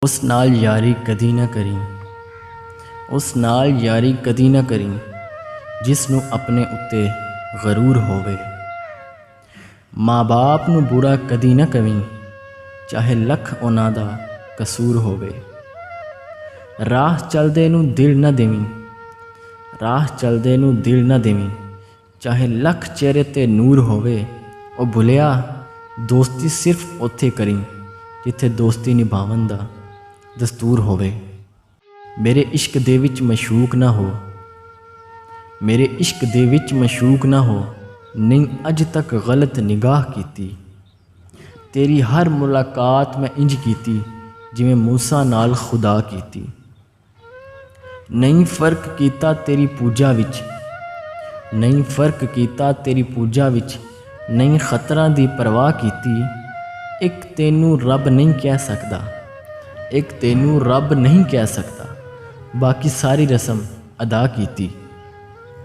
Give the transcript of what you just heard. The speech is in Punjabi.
ਉਸ ਨਾਲ ਯਾਰੀ ਕਦੀ ਨਾ ਕਰੀ, ਉਸ ਨਾਲ ਯਾਰੀ ਕਦੀ ਨਾ ਕਰੀ ਜਿਸ ਨੂੰ ਆਪਣੇ ਉੱਤੇ ਗਰੂਰ ਹੋਵੇ। ਮਾਂ ਬਾਪ ਨੂੰ ਬੁਰਾ ਕਦੀ ਨਾ ਕਵੀਂ, ਚਾਹੇ ਲੱਖ ਉਹਨਾਂ ਦਾ ਕਸੂਰ ਹੋਵੇ। ਰਾਹ ਚਲਦੇ ਨੂੰ ਦਿਲ ਨਾ ਦੇਵੀਂ, ਰਾਹ ਚਲਦੇ ਨੂੰ ਦਿਲ ਨਾ ਦੇਵੀਂ, ਚਾਹੇ ਲੱਖ ਚਿਹਰੇ 'ਤੇ ਨੂਰ ਹੋਵੇ। ਉਹ ਭੁੱਲਿਆ ਦੋਸਤੀ ਸਿਰਫ ਉੱਥੇ ਕਰੀਂ ਜਿੱਥੇ ਦੋਸਤੀ ਨਿਭਾਉਣ ਦਾ ਦਸਤੂਰ ਹੋਵੇ। ਮੇਰੇ ਇਸ਼ਕ ਦੇ ਵਿੱਚ ਮਸ਼ੂਕ ਨਾ ਹੋ, ਮੇਰੇ ਇਸ਼ਕ ਦੇ ਵਿੱਚ ਮਸ਼ੂਕ ਨਾ ਹੋ, ਨਹੀਂ ਅੱਜ ਤੱਕ ਗਲਤ ਨਿਗਾਹ ਕੀਤੀ। ਤੇਰੀ ਹਰ ਮੁਲਾਕਾਤ ਮੈਂ ਇੰਜ ਕੀਤੀ ਜਿਵੇਂ ਮੂਸਾ ਨਾਲ ਖੁਦਾ ਕੀਤੀ। ਨਹੀਂ ਫਰਕ ਕੀਤਾ ਤੇਰੀ ਪੂਜਾ ਵਿੱਚ, ਨਹੀਂ ਫਰਕ ਕੀਤਾ ਤੇਰੀ ਪੂਜਾ ਵਿੱਚ, ਨਹੀਂ ਖਤਰਾਂ ਦੀ ਪਰਵਾਹ ਕੀਤੀ। ਇੱਕ ਤੈਨੂੰ ਰੱਬ ਨਹੀਂ ਕਹਿ ਸਕਦਾ, ਇੱਕ ਤੈਨੂੰ ਰੱਬ ਨਹੀਂ ਕਹਿ ਸਕਦਾ, ਬਾਕੀ ਸਾਰੀ ਰਸਮ ਅਦਾ ਕੀਤੀ।